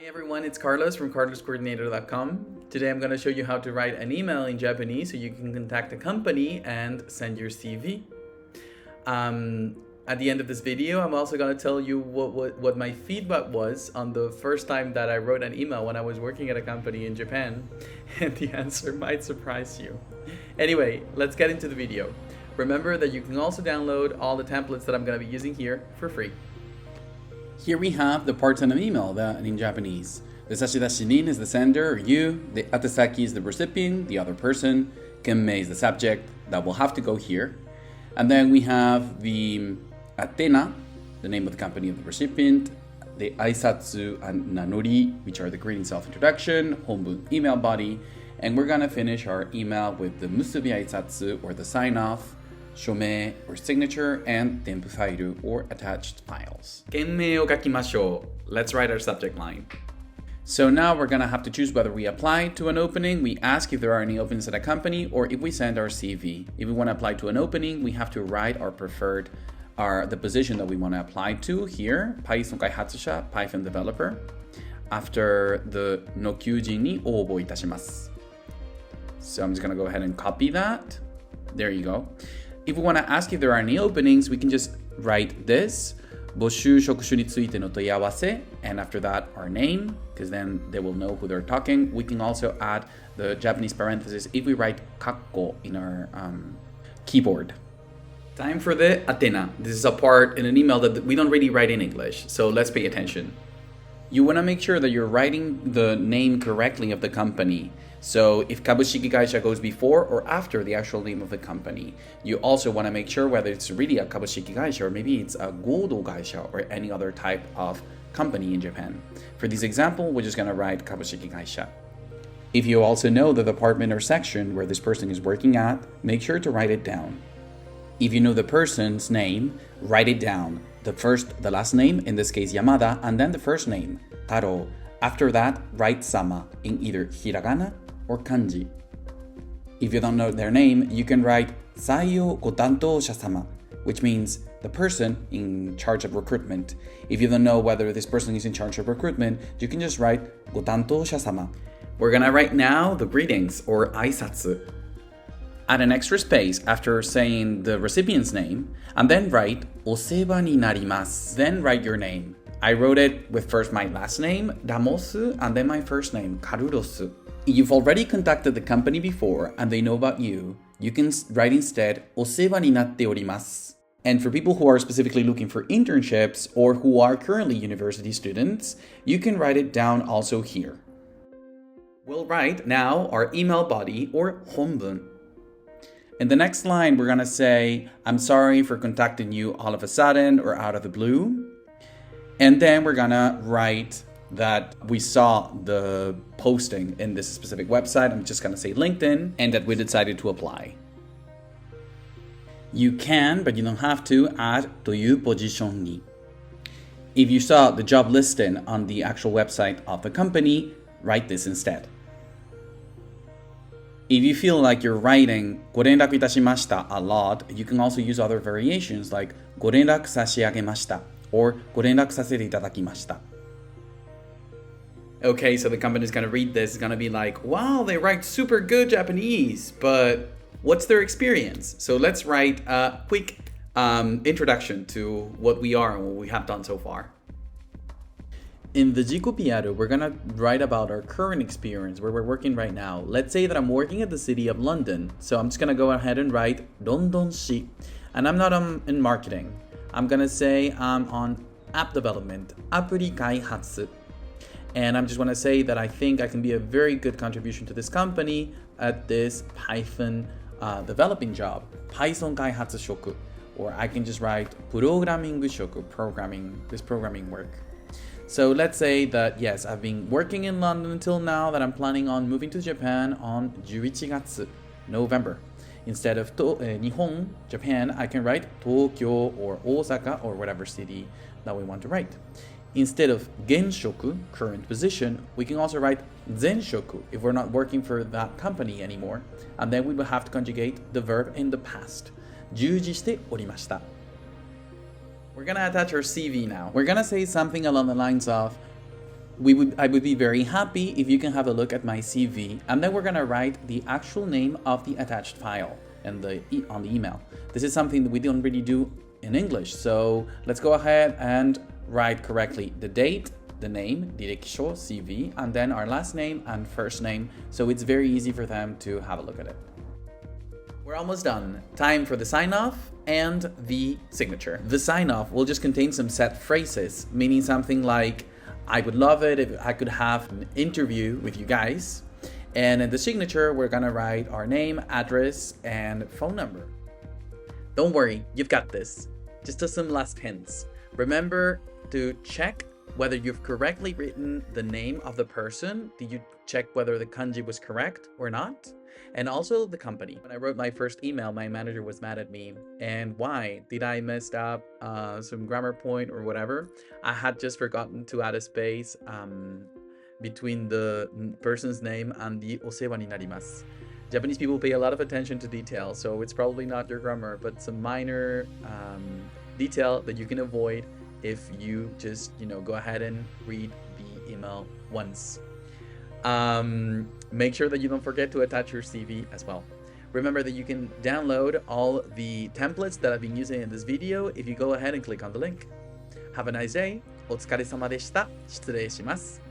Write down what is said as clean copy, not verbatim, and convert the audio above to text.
everyone, it's Carlos from carloscoordinator.com. Today I'm going to show you how to write an email in Japanese so you can contact a company and send your CV. At the end of this video, I'm also going to tell you what my feedback was on the first time that I wrote an email when I was working at a company in Japan, and the answer might surprise you. Anyway, let's get into the video. Remember that you can also download all the templates that I'm going to be using here for free. Here we have the parts of an email that in Japanese. The sashi nin is the sender or you, the atesaki is the recipient, the other person, kenmei is the subject, that will have to go here. And then we have the Aena, the name of the company of the recipient, the aisatsu and nanori, which are the greeting self-introduction, honbun email body, and we're gonna finish our email with the musubi aisatsu or the sign-off, shome or signature, and tenpu file or attached files. Kenmei o kakimashou. Let's write our subject line. So now we're gonna have to choose whether we apply to an opening, we ask if there are any openings at a company, or if we send our CV. If we wanna apply to an opening, we have to write our preferred, the position that we wanna apply to here, Python kaihatsusha, Python developer, after the no kyujin ni oobou itashimasu. So I'm just gonna go ahead and copy that. There you go. If we wanna ask if there are any openings, we can just write this, 募集職種についての問い合わせ, and after that our name, because then they will know who they're talking. We can also add the Japanese parenthesis if we write kakko in our keyboard. Time for the Aena. This is a part in an email that we don't really write in English, so let's pay attention. You want to make sure that you're writing the name correctly of the company. So if Kabushiki Gaisha goes before or after the actual name of the company, you also want to make sure whether it's really a Kabushiki Gaisha or maybe it's a Godo Gaisha or any other type of company in Japan. For this example, we're just going to write Kabushiki Gaisha. If you also know the department or section where this person is working at, make sure to write it down. If you know the person's name, write it down. The last name, in this case Yamada, and then the first name, Taro. After that, write Sama in either hiragana or kanji. If you don't know their name, you can write Saiyo Gotantosha Sama, which means the person in charge of recruitment. If you don't know whether this person is in charge of recruitment, you can just write Gotantosha Sama. We're gonna write now the greetings or aisatsu. Add an extra space after saying the recipient's name, and then write Oseba ni narimasu. Then write your name. I wrote it with first my last name, Ramosu, and then my first name, Karurosu. If you've already contacted the company before and they know about you, you can write instead Oseba ni natte orimasu. And for people who are specifically looking for internships or who are currently university students, you can write it down also here. We'll write now our email body or honbun. In the next line, we're gonna say, I'm sorry for contacting you all of a sudden or out of the blue. And then we're gonna write that we saw the posting in this specific website. I'm just gonna say LinkedIn, and that we decided to apply. You can, but you don't have to, add というポジションに. If you saw the job listing on the actual website of the company, write this instead. If you feel like you're writing ご連絡いたしました a lot, you can also use other variations like ご連絡差し上げました or ご連絡させていただきました. Okay, so the company's gonna read this, it's gonna be like, wow, they write super good Japanese, but what's their experience? So let's write a quick introduction to what we are and what we have done so far. In the Jikopiaru, we're gonna write about our current experience, where we're working right now. Let's say that I'm working at the city of London. So I'm just gonna go ahead and write London-shi. And I'm not in marketing. I'm gonna say I'm on app development, apuri kaihatsu. And I'm just wanna say that I think I can be a very good contribution to this company at this Python developing job, Python kaihatsu shoku. Or I can just write programming shoku, programming work. So let's say that, yes, I've been working in London until now, that I'm planning on moving to Japan on 11月, November. Instead of Nihon, Japan, I can write Tokyo or Osaka or whatever city that we want to write. Instead of genshoku, current position, we can also write zenshoku if we're not working for that company anymore. And then we will have to conjugate the verb in the past. 従事しておりました. We're gonna attach our CV now. We're gonna say something along the lines of I would be very happy if you can have a look at my CV, and then we're gonna write the actual name of the attached file and on the email. This is something that we don't really do in English, so let's go ahead and write correctly the date, the name, direkisho, CV, and then our last name and first name, so it's very easy for them to have a look at it. We're almost done. Time for the sign-off and the signature. The sign-off will just contain some set phrases, meaning something like, I would love it if I could have an interview with you guys. And in the signature, we're gonna write our name, address, and phone number. Don't worry, you've got this. Just some last hints. Remember to check whether you've correctly written the name of the person. Did you check whether the kanji was correct or not? And also the company. When I wrote my first email, my manager was mad at me. And why? Did I messed up some grammar point or whatever? I had just forgotten to add a space between the person's name and the osewa ni narimasu. Japanese people pay a lot of attention to detail, so it's probably not your grammar, but some minor detail that you can avoid if you just, go ahead and read the email once. Make sure that you don't forget to attach your CV as well. Remember that you can download all the templates that I've been using in this video if you go ahead and click on the link. Have a nice day. お疲れ様でした。失礼します。